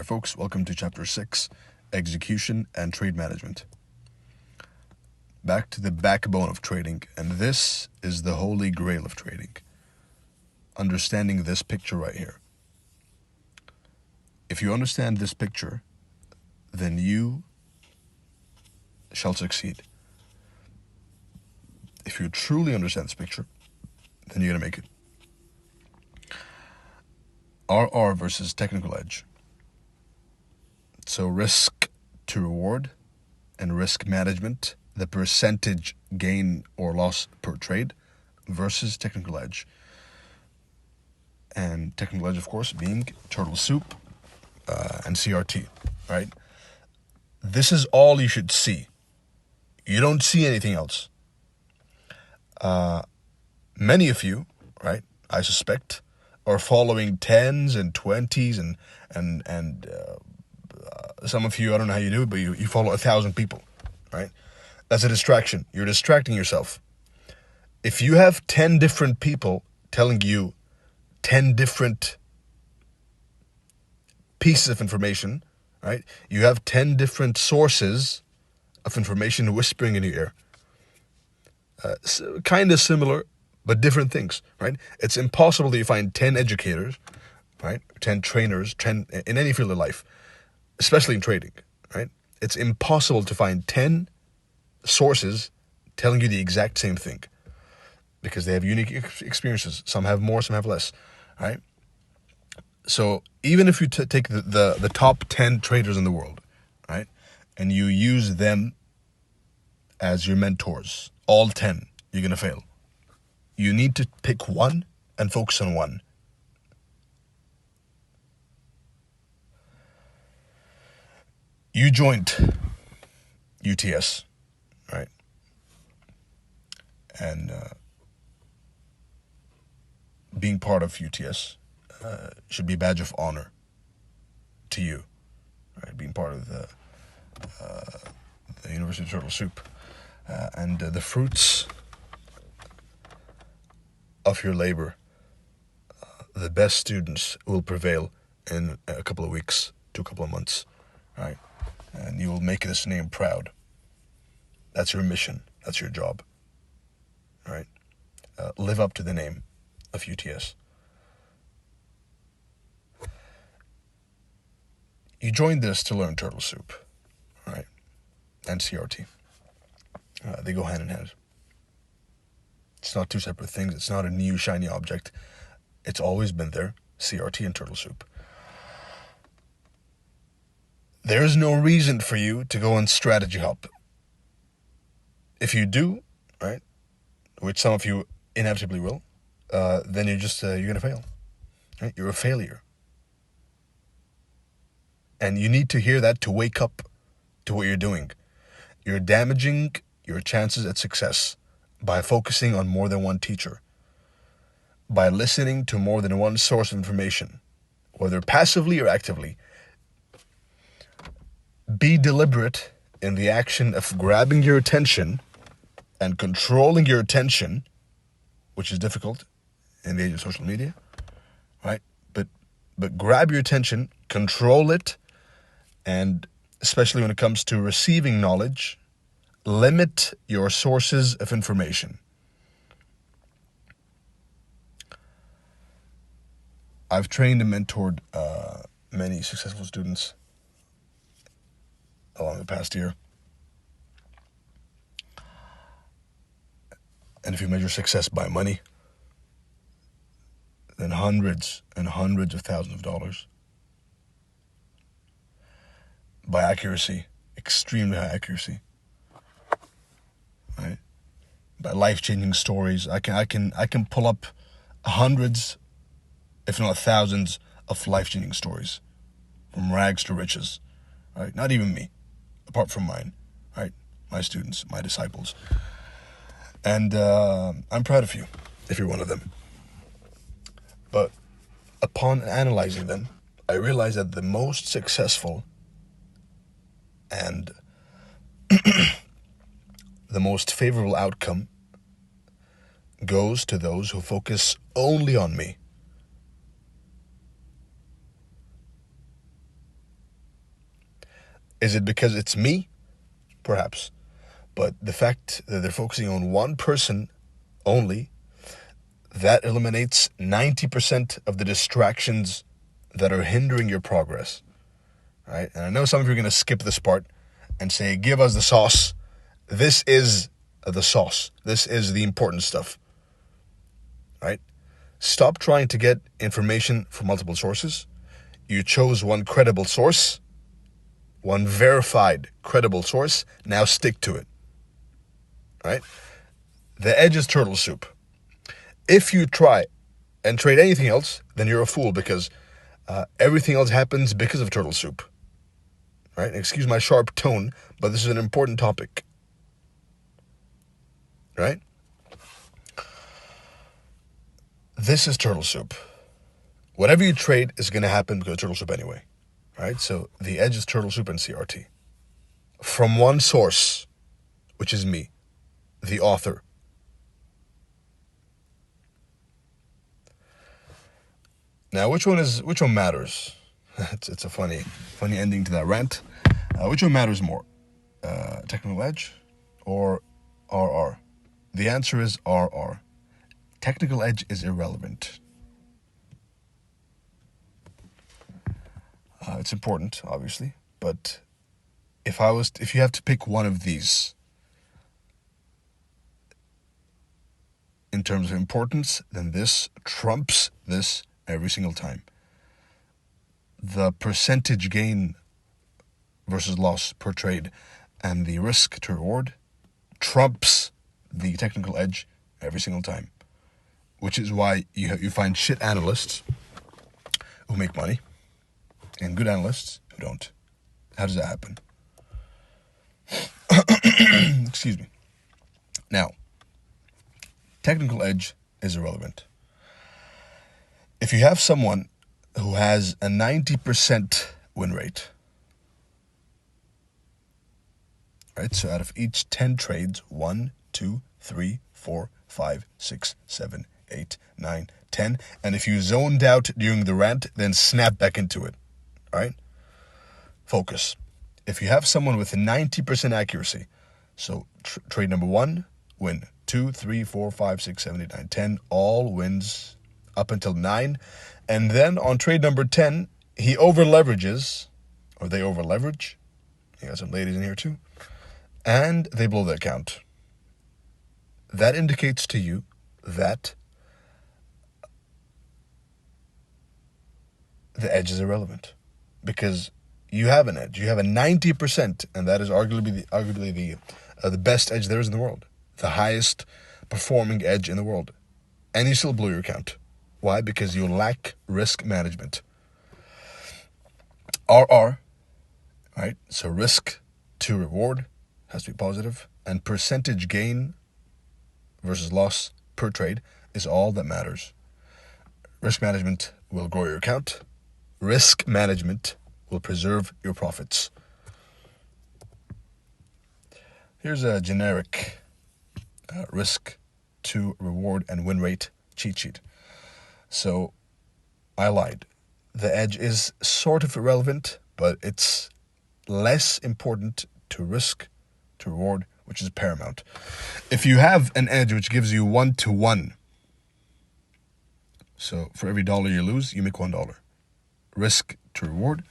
Alright folks, welcome to Chapter 6, Execution and Trade Management. Back to the backbone of trading, and this is the holy grail of trading. Understanding this picture right here. If you understand this picture, then you shall succeed. If you truly understand this picture, then you're going to make it. RR versus technical edge. So risk to reward and risk management, the percentage gain or loss per trade versus technical edge. And technical edge, of course, being turtle soup and CRT, right? This is all you should see. You don't see anything else. Many of you, right, I suspect, are following 10s and 20s and some of you, I don't know how you do it, but you follow 1,000 people, right? That's a distraction. You're distracting yourself. If you have 10 different people telling you 10 different pieces of information, right? You have 10 different sources of information whispering in your ear. Kind of similar, but different things, right? It's impossible that you find 10 educators, right? 10 trainers, 10 in any field of life, especially in trading, right? It's impossible to find 10 sources telling you the exact same thing because they have unique experiences. Some have more, some have less, right? So even if you take the top 10 traders in the world, right, and you use them as your mentors, all 10, you're going to fail. You need to pick one and focus on one. You joined UTS, right? And being part of UTS should be a badge of honor to you, right? Being part of the University of Turtle Soup. And the fruits of your labor, the best students will prevail in a couple of weeks to a couple of months, right? And you will make this name proud. That's your mission. That's your job, right? Live up to the name of UTS. You joined this to learn turtle soup, right? And CRT. They go hand in hand. It's not two separate things. It's not a new shiny object. It's always been there, CRT and turtle soup. There is no reason for you to go on strategy hop. If you do, right, which some of you inevitably will, then you're going to fail. Right? You're a failure. And you need to hear that to wake up to what you're doing. You're damaging your chances at success by focusing on more than one teacher, by listening to more than one source of information, whether passively or actively. Be deliberate in the action of grabbing your attention and controlling your attention, which is difficult in the age of social media, right? But grab your attention, control it, and especially when it comes to receiving knowledge, limit your sources of information. I've trained and mentored many successful students along the past year. And if you measure success by money, then hundreds and hundreds of thousands of dollars. By accuracy, extremely high accuracy. Right? By life-changing stories, I can pull up hundreds, if not thousands, of life-changing stories, from rags to riches. Right? Not even me, apart from mine. Right? My students, my disciples, and I'm proud of you if you're one of them. But upon analyzing them, I realized that the most successful and the most favorable outcome goes to those who focus only on me. Is it because it's me? Perhaps. But the fact that they're focusing on one person only, that eliminates 90% of the distractions that are hindering your progress. Right? And I know some of you are going to skip this part and say, give us the sauce. This is the sauce. This is the important stuff. Right? Stop trying to get information from multiple sources. You chose one credible source, one verified credible source. Now stick to it. Right? The edge is turtle soup. If you try and trade anything else, then you're a fool, because everything else happens because of turtle soup. Right? Excuse my sharp tone, but this is an important topic. Right? This is turtle soup. Whatever you trade is going to happen because of turtle soup anyway. Right? So the edge is turtle soup and CRT. From one source, which is me, the author. Now, which one matters? It's a funny ending to that rant. Which one matters more? Technical edge or RR? The answer is RR. Technical edge is irrelevant. It's important, obviously, but if you have to pick one of these in terms of importance, then this trumps this every single time. The percentage gain versus loss per trade and the risk to reward trumps the technical edge every single time, which is why you find shit analysts who make money and good analysts who don't. How does that happen? Excuse me. Now, technical edge is irrelevant. If you have someone who has a 90% win rate, right? So out of each 10 trades, 1, 2, 3, 4, 5, 6, 7, 8, 9, 10. And if you zoned out during the rant, then snap back into it, right? Focus. If you have someone with 90% accuracy, so trade number 1, win. 2, 3, 4, 5, 6, 7, 8, 9, 10, all wins up until 9. And then on trade number 10, he over leverages, or they over leverage. You got some ladies in here too. And they blow the account. That indicates to you that the edge is irrelevant, because you have an edge. You have a 90%, and that is arguably the best edge there is in the world, the highest performing edge in the world, and you still blow your account. Why? Because you lack risk management. RR, right? So risk to reward has to be positive, and percentage gain versus loss per trade is all that matters. Risk management will grow your account. Risk management will preserve your profits. Here's a generic risk to reward and win rate cheat sheet. So I lied. The edge is sort of irrelevant, but it's less important to risk to reward, which is paramount. If you have an edge which gives you 1-to-1, so for every dollar you lose, you make $1. Risk to reward,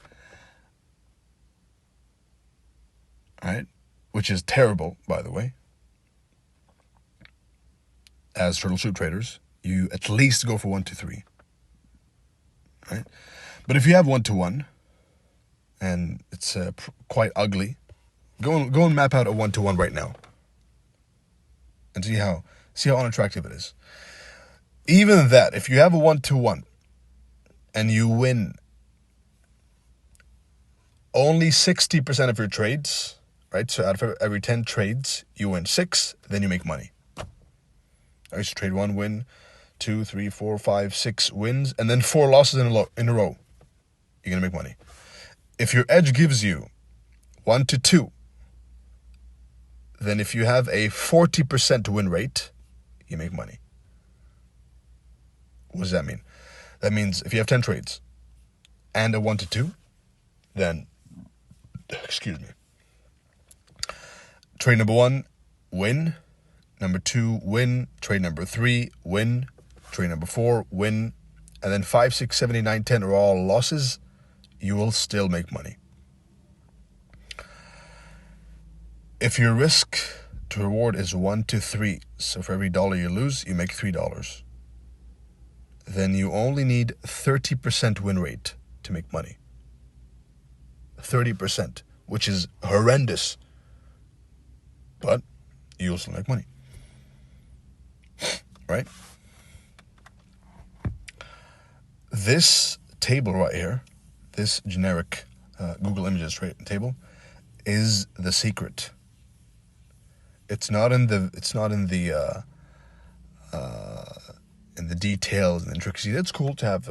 right? Which is terrible, by the way. As turtle soup traders, you at least go for 1-to-3, right? But if you have 1-to-1 and it's quite ugly, go and map out a 1-to-1 right now and see how unattractive it is. Even that, if you have a 1-to-1 and you win only 60% of your trades, right? So out of every 10 trades, you win 6, then you make money. I used to trade 1 win, 2, 3, 4, 5, 6 wins, and then 4 losses in a row. You're going to make money. If your edge gives you 1-to-2, then if you have a 40% win rate, you make money. What does that mean? That means if you have 10 trades and a 1-to-2, then Excuse me. Trade number 1, win. Number 2, win. Trade number 3, win. Trade number 4, win. And then 5, 6, 7, 8, 9, 10 are all losses. You will still make money. If your risk to reward is 1 to 3, so for every dollar you lose, you make $3, then you only need 30% win rate to make money. 30%, which is horrendous. But you'll still make money. Right? This table right here, this generic Google Images table, is the secret. It's not in the details and intricacies. It's cool to have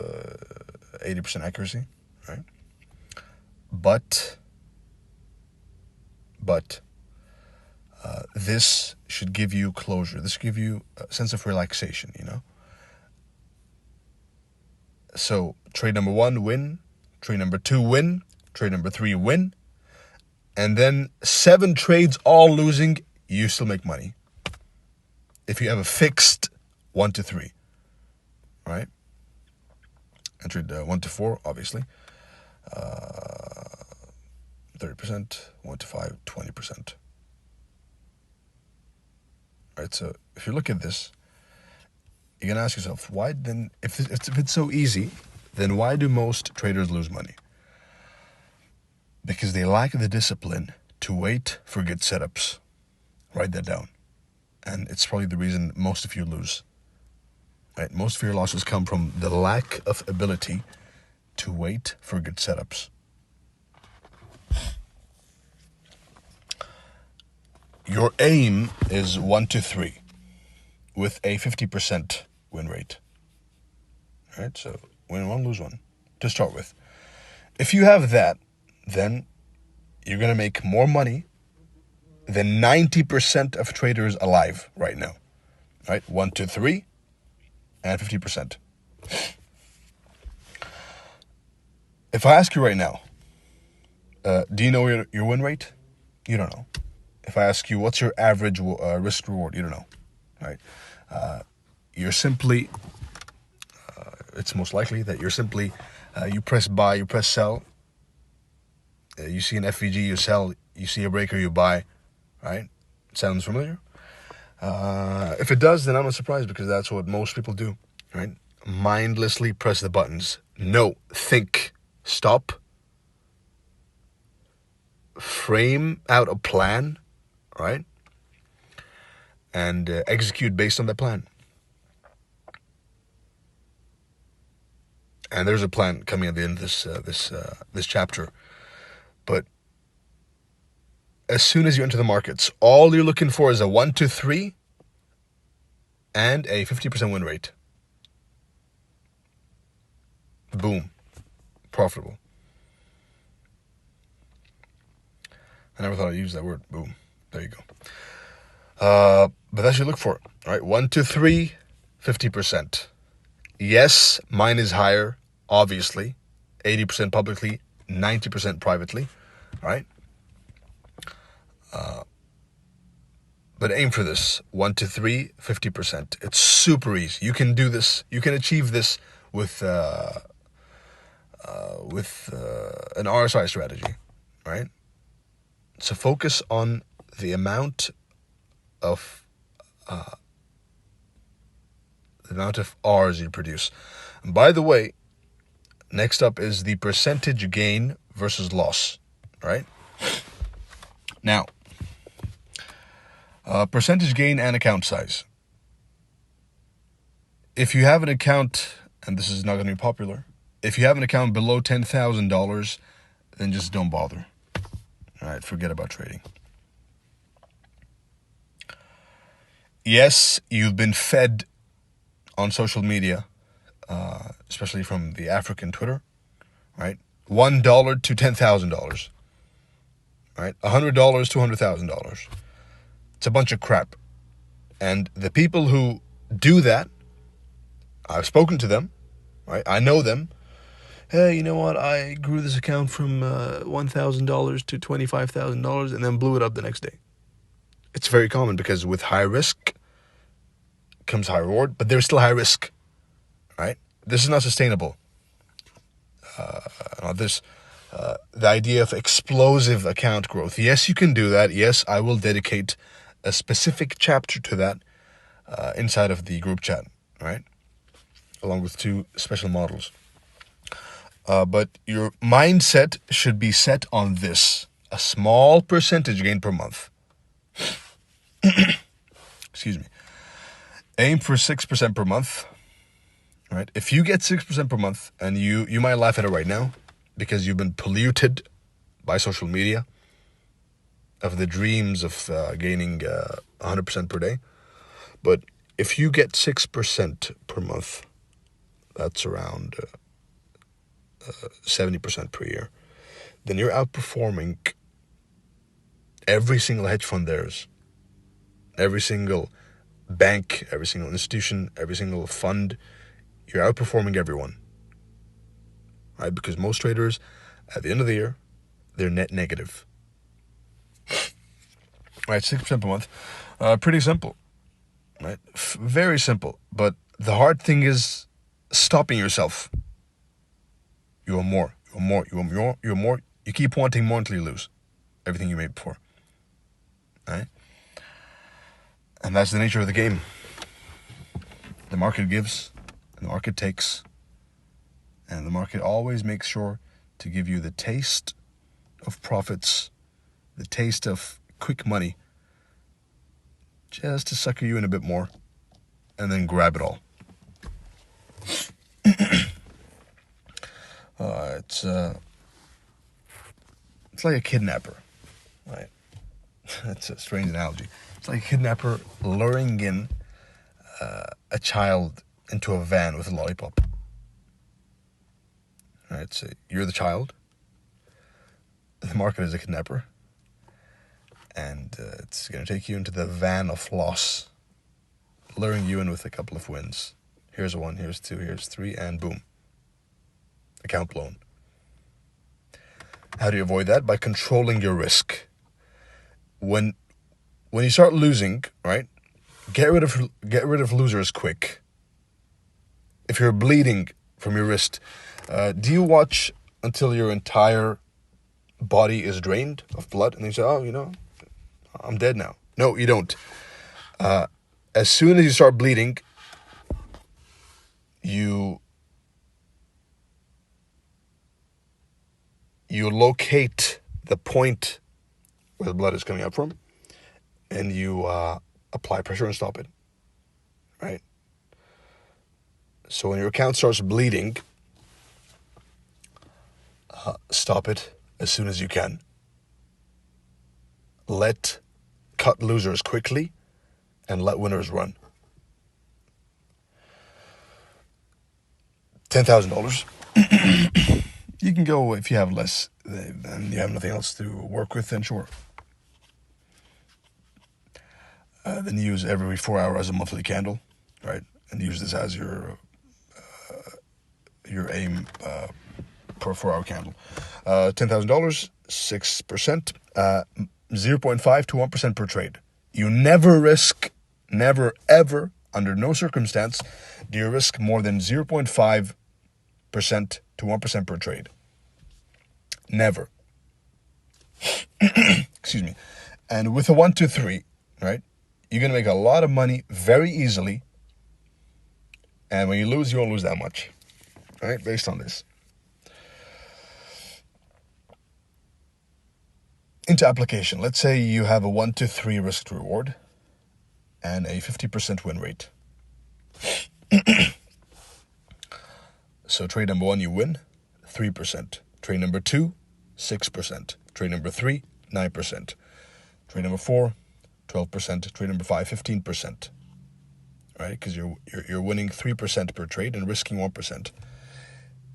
80% accuracy, right? But this should give you closure. This should give you a sense of relaxation, you know? So trade number 1, win. Trade number 2, win. Trade number 3, win. And then 7 trades all losing, you still make money. If you have a fixed 1 to 3, right? And trade 1 to 4, obviously. 30%, 1 to 5, 20%. Right, so if you look at this, you're going to ask yourself, why then, if it's so easy, then why do most traders lose money? Because they lack the discipline to wait for good setups. Write that down. And it's probably the reason most of you lose. Right? Most of your losses come from the lack of ability to wait for good setups. Your aim is 1 to 3 with a 50% win rate. Right? So win 1, lose 1 to start with. If you have that, then you're going to make more money than 90% of traders alive right now. Right? 1 to 3 and 50%. If I ask you right now, do you know your win rate? You don't know. If I ask you, what's your average risk reward? You don't know, right? You're simply, it's most likely that you're simply, you press buy, you press sell. You see an FVG, you sell. You see a breaker, you buy, right? Sounds familiar? If it does, then I'm not surprised, because that's what most people do, right? Mindlessly press the buttons. No, think, stop, frame out a plan, right? And execute based on that plan. And there's a plan coming at the end of this chapter. But as soon as you enter the markets, all you're looking for is a 1 to 3 and a 50% win rate. Boom. Profitable. I never thought I'd use that word. Boom. There you go. But that's what you look for. All right. 1 to 3, 50%. Yes, mine is higher, obviously. 80% publicly, 90% privately. All right. But aim for this. 1 to 3, 50%. It's super easy. You can do this. You can achieve this with an RSI strategy, right? So focus on the amount of R's you produce. And by the way, next up is the percentage gain versus loss, right? Now, percentage gain and account size. If you have an account, and this is not going to be popular, if you have an account below $10,000, then just don't bother. All right, forget about trading. Yes, you've been fed on social media, especially from the African Twitter, right? $1 to $10,000, right? $100 to $100,000. It's a bunch of crap. And the people who do that, I've spoken to them, right? I know them. hey, you know what? I grew this account from $1,000 to $25,000 and then blew it up the next day. It's very common because with high risk comes high reward, but there's still high risk, right? This is not sustainable. The idea of explosive account growth. Yes, you can do that. Yes, I will dedicate a specific chapter to that inside of the group chat, right? Along with 2 special models. But your mindset should be set on this: a small percentage gain per month. Excuse me. Aim for 6% per month, right? If you get 6% per month, and you might laugh at it right now because you've been polluted by social media of the dreams of gaining 100% per day. But if you get 6% per month, that's around 70% per year, then you're outperforming every single hedge fund there is, every single bank, every single institution, every single fund. You're outperforming everyone, right? Because most traders, at the end of the year, they're net negative. Right, 6% per month. Pretty simple, right? Very simple. But the hard thing is stopping yourself. You want more. You want more. You want more. You want more. You keep wanting more until you lose everything you made before, right? And that's the nature of the game. The market gives, and the market takes, and the market always makes sure to give you the taste of profits, the taste of quick money, just to sucker you in a bit more, and then grab it all. It's like a kidnapper, right? That's a strange analogy. It's like a kidnapper luring in a child into a van with a lollipop. Right, so you're the child. The market is a kidnapper. And it's going to take you into the van of loss, luring you in with a couple of wins. Here's 1, here's 2, here's 3, and boom. Account blown. How do you avoid that? By controlling your risk. When you start losing, right? Get rid of losers quick. If you're bleeding from your wrist, do you watch until your entire body is drained of blood and you say, oh, you know, I'm dead now? No, you don't. As soon as you start bleeding, you locate the point where the blood is coming out from, and you apply pressure and stop it, right? So when your account starts bleeding, stop it as soon as you can. Cut losers quickly, and let winners run. $10,000. You can go, if you have less, and you have nothing else to work with, then sure. Then use every 4 hours as a monthly candle, right? And use this as your aim per 4 hour candle. $10,000, 6%, 0.5 to 1% per trade. You never risk, never, ever, under no circumstance, do you risk more than 0.5% to 1% per trade. Never. Excuse me. And with a 1, 2, 3, right, you're going to make a lot of money very easily. And when you lose, you won't lose that much, right, based on this. Into application. Let's say you have a 1 to 3 risk to reward and a 50% win rate. So trade number 1, you win 3%. Trade number 2, 6%. Trade number 3, 9%. Trade number 4, 12%. Trade number 5, 15%. Right? Because you're winning 3% per trade and risking 1%.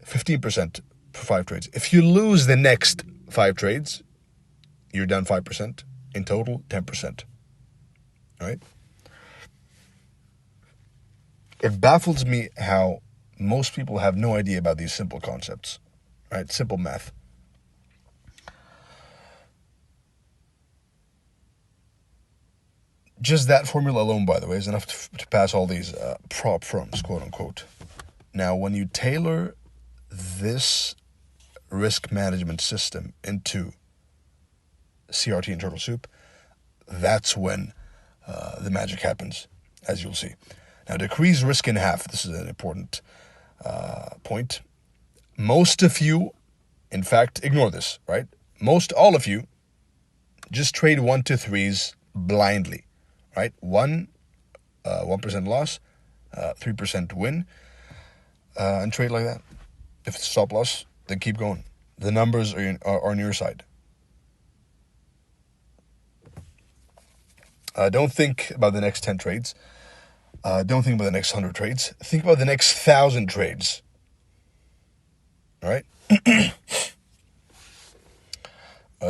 15% for 5 trades. If you lose the next 5 trades, you're down 5%. In total, 10%. Right? It baffles me how most people have no idea about these simple concepts. right? Simple math. Just that formula alone, by the way, is enough to pass all these prop firms, quote unquote. Now, when you tailor this risk management system into CRT and Turtle Soup, that's when the magic happens, as you'll see. Now, decrease risk in half. This is an important point. Most of you, in fact, ignore this, right? All of you just trade 1 to 3s blindly, right? 1% loss, 3% win, and trade like that. If it's stop loss, then keep going. The numbers are on your side. Don't think about the next 10 trades. Don't think about the next 100 trades. Think about the next 1,000 trades. All right?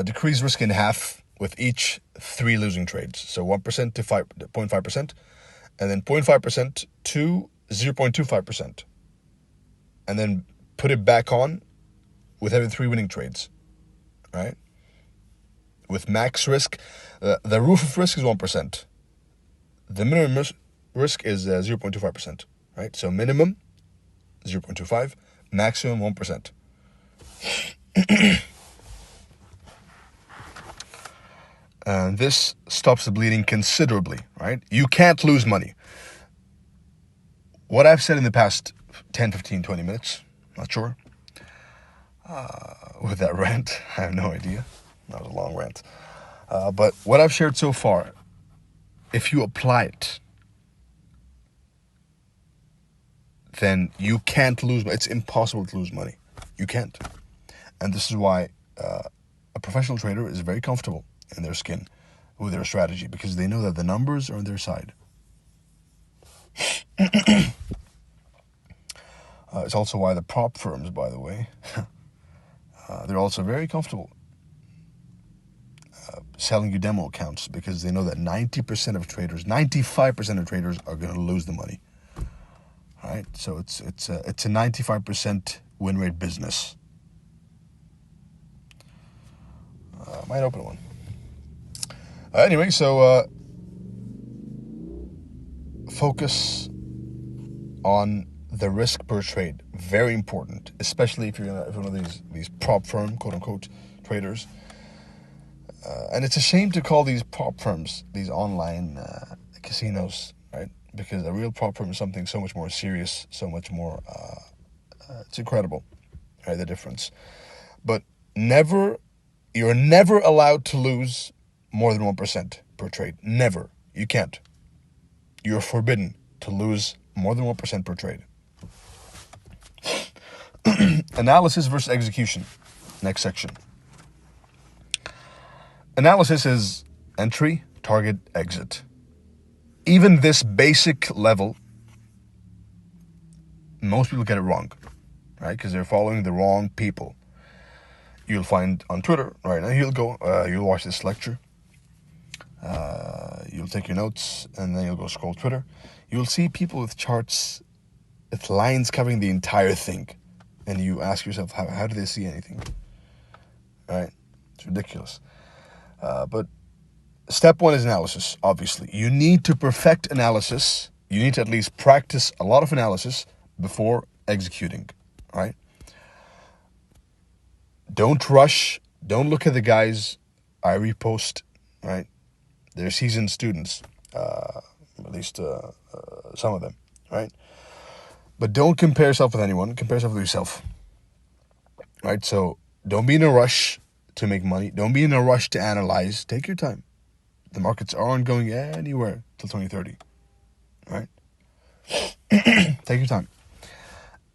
Decrease risk in half with each 3 losing trades. So 1% to 0.5%, and then 0.5% to 0.25%. And then put it back on with every 3 winning trades. All right? With max risk, the roof of risk is 1%. The minimum risk is 0.25%, right? So minimum 0.25, maximum 1%. And this stops the bleeding considerably, right? You can't lose money. What I've said in the past 10, 15, 20 minutes, not sure, with that rant, I have no idea. That was a long rant. But what I've shared so far, if you apply it, then you can't lose. It's impossible to lose money. You can't. And this is why a professional trader is very comfortable in their skin with their strategy, because they know that the numbers are on their side. It's also why the prop firms, by the way, they're also very comfortable selling you demo accounts, because they know that 90% of traders, 95% of traders are going to lose the money. All right, so it's a 95% win rate business. Might open one. Anyway, so focus on the risk per trade. Very important, especially if you're one of these prop firm, quote unquote, traders. And it's a shame to call these prop firms these online casinos, right? Because a real prop firm is something so much more serious, so much more. It's incredible, right? The difference. But you're never allowed to lose more than 1% per trade. Never. You can't. You're forbidden to lose more than 1% per trade. Analysis versus execution. Next section. Analysis is entry, target, exit. Even this basic level, most people get it wrong, right? Because they're following the wrong people. You'll find on Twitter right now, you'll watch this lecture, you'll take your notes, and then you'll go scroll Twitter. You'll see people with charts, with lines covering the entire thing. And you ask yourself, how do they see anything? Right? It's ridiculous. But step 1 is analysis, obviously. You need to perfect analysis. You need to at least practice a lot of analysis before executing, right? Don't rush. Don't look at the guys I repost, right? They're seasoned students, at least some of them, right? But don't compare yourself with anyone. Compare yourself with yourself, right? So don't be in a rush to make money. Don't be in a rush to analyze. Take your time. The markets aren't going anywhere till 2030, right? Take your time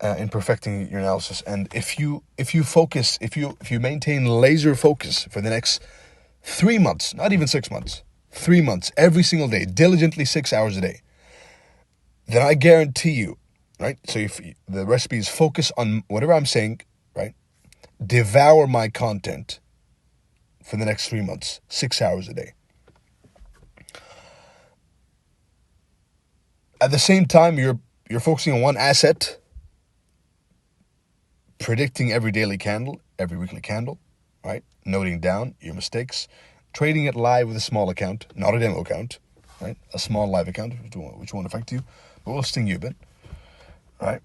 in perfecting your analysis. And if you focus, if you maintain laser focus for the next 3 months, not even 6 months, 3 months, every single day, diligently 6 hours a day, then I guarantee you, right? So if the recipe is focus on whatever I'm saying, right? Devour my content for the next 3 months, 6 hours a day. At the same time, you're focusing on one asset, predicting every daily candle, every weekly candle, right? Noting down your mistakes, trading it live with a small account, not a demo account, right? A small live account, which won't affect you, but will sting you a bit, right?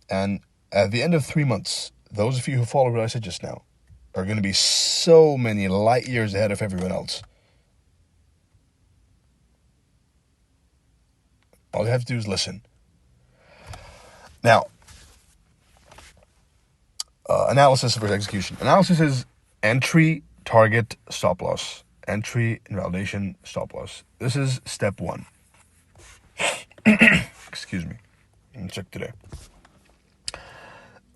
And at the end of 3 months, those of you who follow what I said just now are going to be so many light years ahead of everyone else. All you have to do is listen. Now, analysis versus execution. Analysis is entry, target, stop loss. Entry, invalidation, stop loss. This is step 1. Excuse me. Let me check today.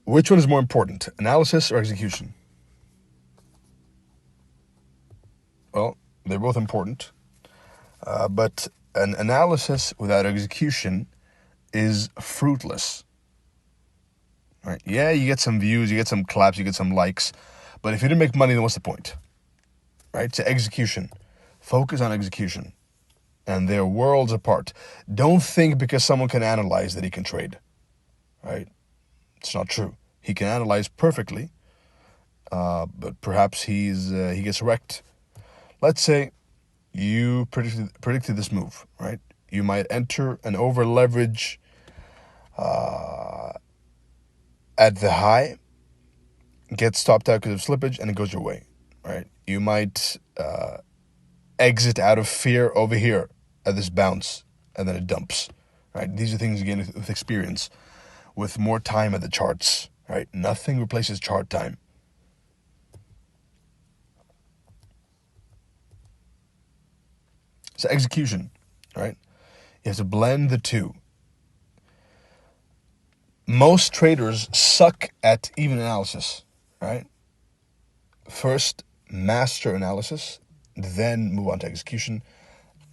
Which one is more important, analysis or execution? Well, they're both important, but an analysis without execution is fruitless. Right? Yeah, you get some views, you get some claps, you get some likes, but if you didn't make money, then what's the point? Right? So execution. Focus on execution. And they're worlds apart. Don't think because someone can analyze that he can trade. Right? It's not true. He can analyze perfectly, but perhaps he gets wrecked. Let's say you predicted this move, right? You might enter an over leverage at the high, get stopped out because of slippage, and it goes your way, right? You might exit out of fear over here at this bounce, and then it dumps, right? These are things you gain with experience, with more time at the charts, right? Nothing replaces chart time. So execution, right? You have to blend the two. Most traders suck at even analysis, right? First, master analysis, then move on to execution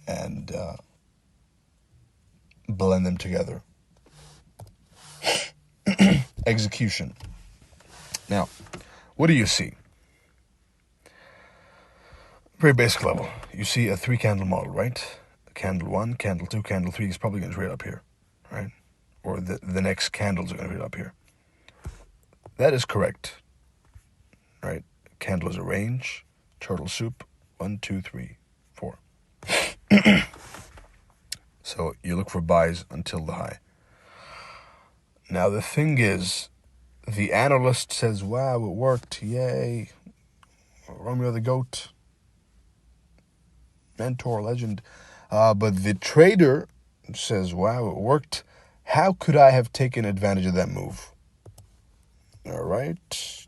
and blend them together. Execution. Now, what do you see? Very basic level. You see a 3-candle model, right? Candle 1, candle 2, candle 3 is probably going to trade up here, right? Or the next candles are going to trade up here. That is correct, right? Candle is a range, turtle soup, 1, 2, 3, 4. So you look for buys until the high. Now the thing is, the analyst says, wow, it worked, yay, Romeo the GOAT, mentor, legend. But the trader says, wow, it worked. How could I have taken advantage of that move? All right.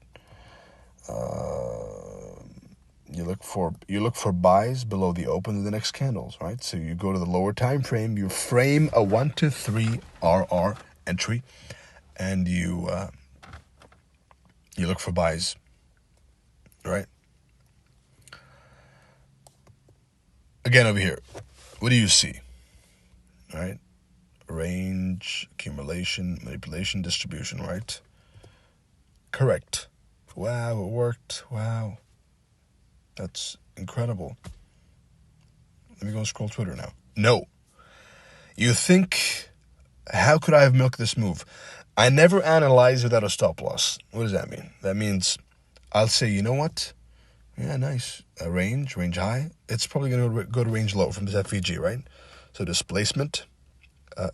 You look for buys below the open of the next candles, right? So you go to the lower time frame, you frame a 1 to 3 RR entry, and you look for buys, right? Again, over here, what do you see? All right, range, accumulation, manipulation, distribution, right? Correct. Wow, it worked. Wow, that's incredible. Let me go scroll Twitter now. No. You think, how could I have milked this move? I never analyze without a stop loss. What does that mean? That means I'll say, you know what? Yeah, nice. A range high. It's probably going to go to range low from this FVG, right? So displacement,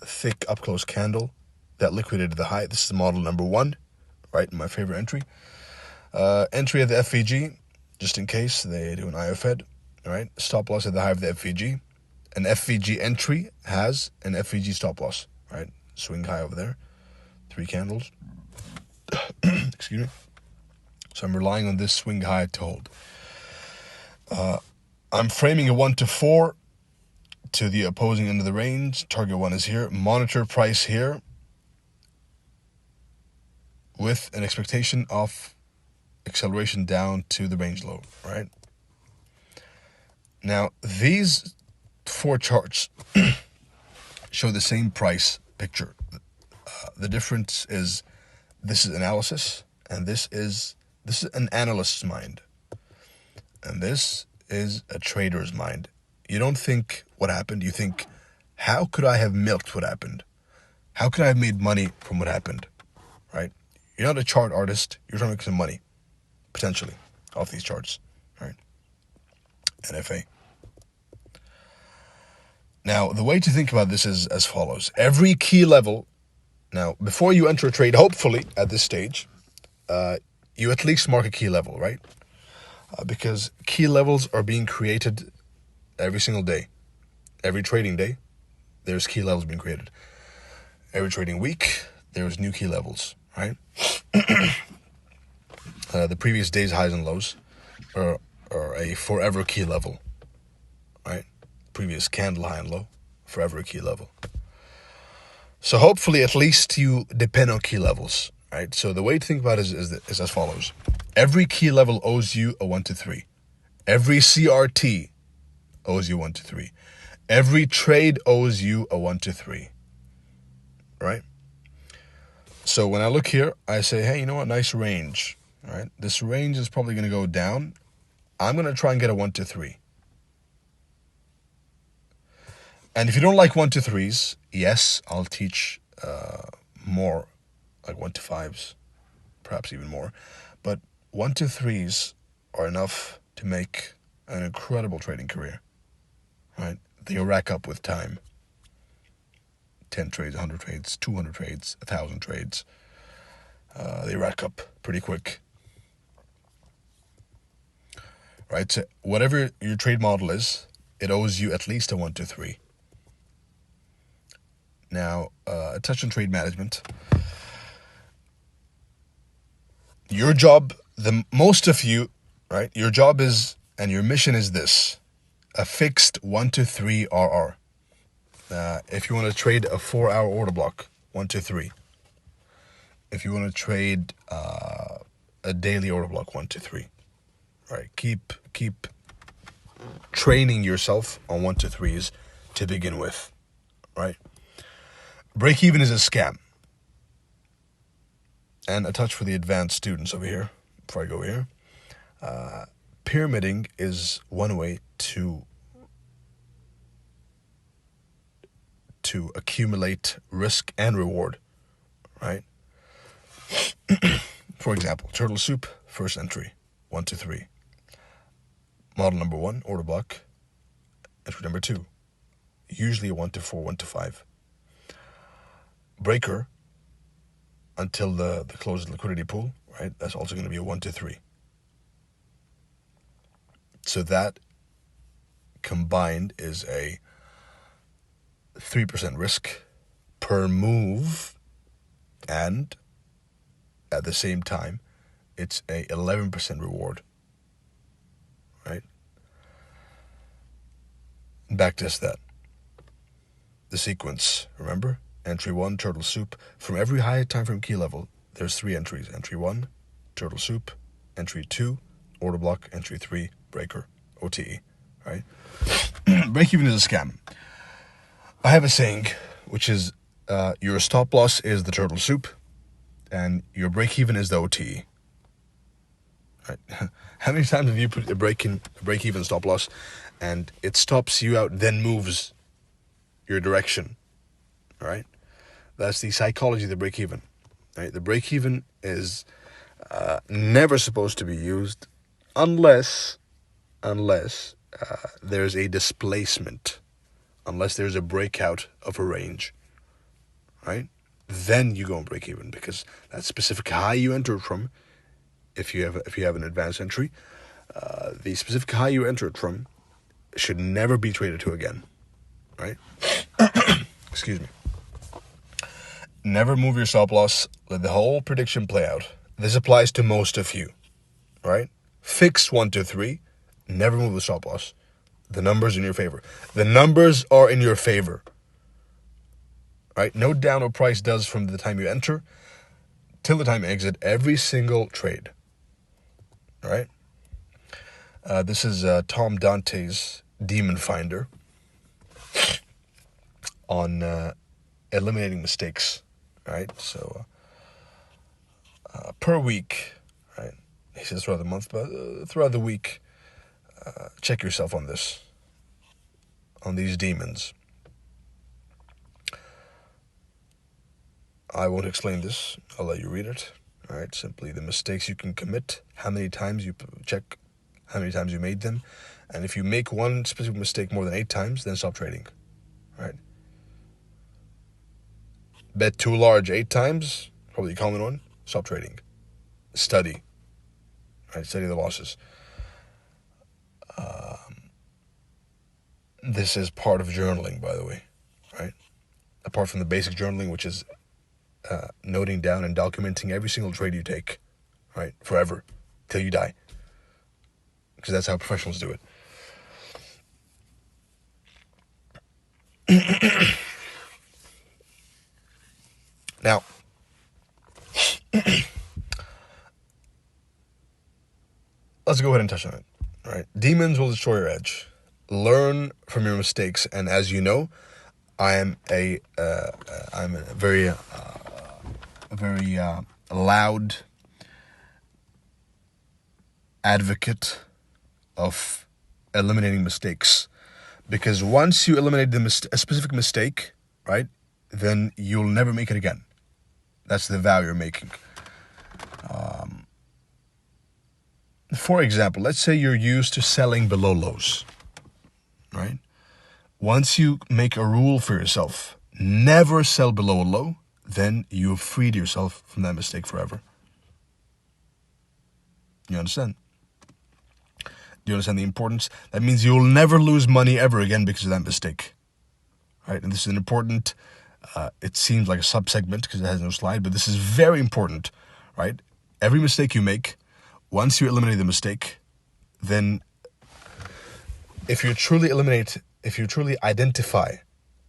thick up-close candle that liquidated the high. This is model number 1, right? My favorite entry. Entry at the FVG, just in case they do an IFED, right? Stop loss at the high of the FVG. An FVG entry has an FVG stop loss, right? Swing high over there. 3 candles. Excuse me. So I'm relying on this swing high to hold. I'm framing a 1 to 4 to the opposing end of the range. Target 1 is here. Monitor price here with an expectation of acceleration down to the range low, right? Now, these 4 charts show the same price picture. The difference is this is analysis, and this is an analyst's mind. And this is a trader's mind. You don't think what happened. You think, how could I have milked what happened? How could I have made money from what happened? Right? You're not a chart artist. You're trying to make some money, potentially, off these charts, right? NFA. Now, the way to think about this is as follows. Every key level, now, before you enter a trade, hopefully, at this stage, you at least mark a key level, right? Because key levels are being created every single day. Every trading day, there's key levels being created. Every trading week, there's new key levels, right? The previous day's highs and lows are a forever key level, right? Previous candle high and low, forever a key level. So hopefully at least you depend on key levels, right? So the way to think about it is as follows. Every key level owes you a 1 to 3. Every CRT owes you 1 to 3. Every trade owes you a 1 to 3, right? So when I look here, I say, hey, you know what? Nice range, right? This range is probably going to go down. I'm going to try and get a 1 to 3. And if you don't like 1 to 3s, yes, I'll teach more, like 1 to 5s, perhaps even more. But 1 to 3s are enough to make an incredible trading career, right? They rack up with time. 10 trades, 100 trades, 200 trades, 1,000 trades. They rack up pretty quick. Right? So whatever your trade model is, it owes you at least a 1 to 3. Now, a touch on trade management. Your job, most of you, right? Your job is, and your mission is this, a fixed 1 to 3 RR. If you want to trade a 4-hour order block, 1 to 3. If you want to trade a daily order block, 1 to 3. Right? Keep training yourself on 1 to 3s to begin with. Right? Break even is a scam. And a touch for the advanced students over here, before I go here. Pyramiding is one way to accumulate risk and reward, right? For example, turtle soup, first entry, 1 to 3. Model number 1, order block, entry number 2, usually a 1 to 4, 1 to 5. Breaker, until the closed liquidity pool, right? That's also going to be a 1 to 3. So that combined is a 3% risk per move, and at the same time, it's a 11% reward, right? Backtest that. The sequence, remember? Entry 1, turtle soup. From every high time frame key level, there's 3 entries. Entry 1, turtle soup. Entry 2, order block. Entry 3, breaker, OTE, right? Break even is a scam. I have a saying, which is your stop loss is the turtle soup, and your break even is the OTE. Right? How many times have you put a break even stop loss, and it stops you out, then moves your direction? All right, that's the psychology of the break even. Right, the break even is never supposed to be used unless there's a displacement. Unless there's a breakout of a range, right? Then you go and break even, because that specific high you entered from, if you have an advanced entry, the specific high you entered from should never be traded to again, right? Excuse me. Never move your stop loss. Let the whole prediction play out. This applies to most of you, right? Fixed 1 to 3. Never move the stop loss. The numbers in your favor. The numbers are in your favor. Right? Note down what price does from the time you enter till the time you exit every single trade. Right? This is Tom Dante's Demon Finder on eliminating mistakes. Right? So per week, right? He says throughout the month, but throughout the week, check yourself on this, on these demons. I won't explain this. I'll let you read it. All right, simply the mistakes you can commit, how many times you check, how many times you made them. And if you make one specific mistake more than 8 times, then stop trading. Right? Bet too large 8 times, probably a common one, stop trading. Study. Right? Study the losses. This is part of journaling, by the way. Right? Apart from the basic journaling, which is noting down and documenting every single trade you take, right, forever, till you die, because that's how professionals do it. Now, let's go ahead and touch on it. Right, demons will destroy your edge. Learn from your mistakes, and as you know, I'm a very loud advocate of eliminating mistakes, because once you eliminate a specific mistake, right, then you'll never make it again. That's the vow you're making. For example, let's say you're used to selling below lows, right? Once you make a rule for yourself, never sell below a low, then you've freed yourself from that mistake forever. You understand? Do you understand the importance? That means you'll never lose money ever again because of that mistake. Right? And this is an important, it seems like a sub-segment because it has no slide, but this is very important, right? Every mistake you make, once you eliminate the mistake, then if you truly identify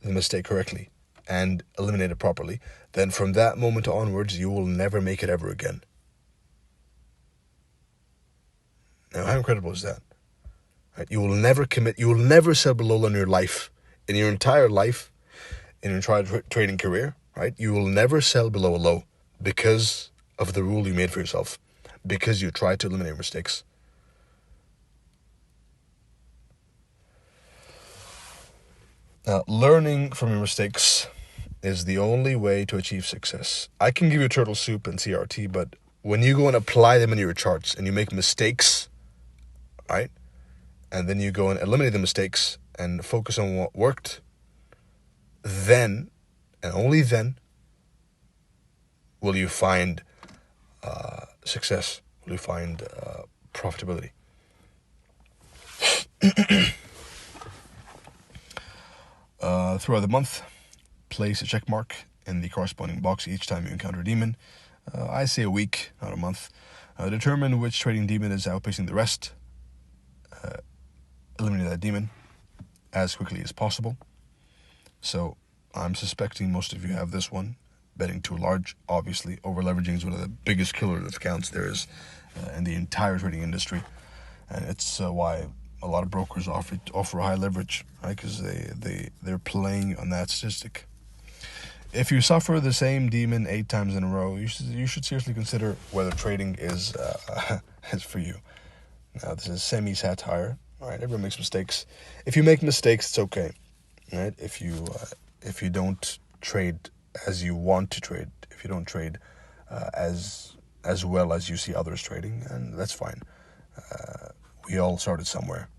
the mistake correctly and eliminate it properly, then from that moment onwards, you will never make it ever again. Now, how incredible is that? Right? You will never sell below low in your life, in your entire life, in your entire trading career, right? You will never sell below a low because of the rule you made for yourself, because you tried to eliminate mistakes. Now, learning from your mistakes is the only way to achieve success. I can give you turtle soup and CRT, but when you go and apply them in your charts and you make mistakes, right, and then you go and eliminate the mistakes and focus on what worked, then, and only then, will you find success, will you find profitability. Throughout the month, place a check mark in the corresponding box each time you encounter a demon. I say a week, not a month. Determine which trading demon is outpacing the rest. Eliminate that demon as quickly as possible. So I'm suspecting most of you have this one. Betting too large, obviously. Over-leveraging is one of the biggest killer accounts there is in the entire trading industry. And it's why a lot of brokers offer high leverage, right? Because they're playing on that statistic. If you suffer the same demon 8 times in a row, you should seriously consider whether trading is for you. Now, this is semi-satire. All right, everyone makes mistakes. If you make mistakes, it's okay. Right? If you don't trade as you want to trade, if you don't trade as well as you see others trading, and that's fine. We all started somewhere,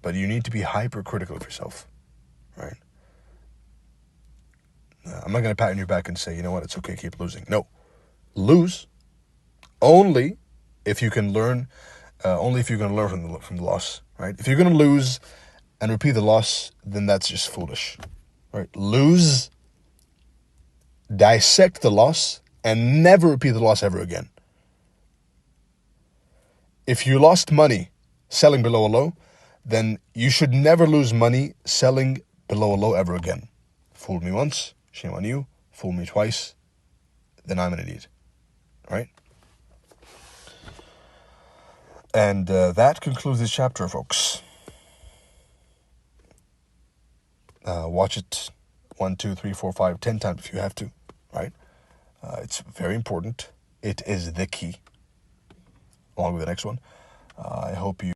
but you need to be hypercritical of yourself, right? I'm not going to pat on your back and say, you know what, it's okay, keep losing. No, lose only if you can learn. Only if you're going to learn from the loss, right? If you're going to lose and repeat the loss, then that's just foolish, right? Lose, dissect the loss, and never repeat the loss ever again. If you lost money selling below a low, then you should never lose money selling below a low ever again. Fooled me once, shame on you. Fooled me twice, then I'm an idiot, right? And that concludes this chapter, folks. Watch it 1, 2, 3, 4, 5, 10 times if you have to, right? It's very important. It is the key, along with the next one. I hope you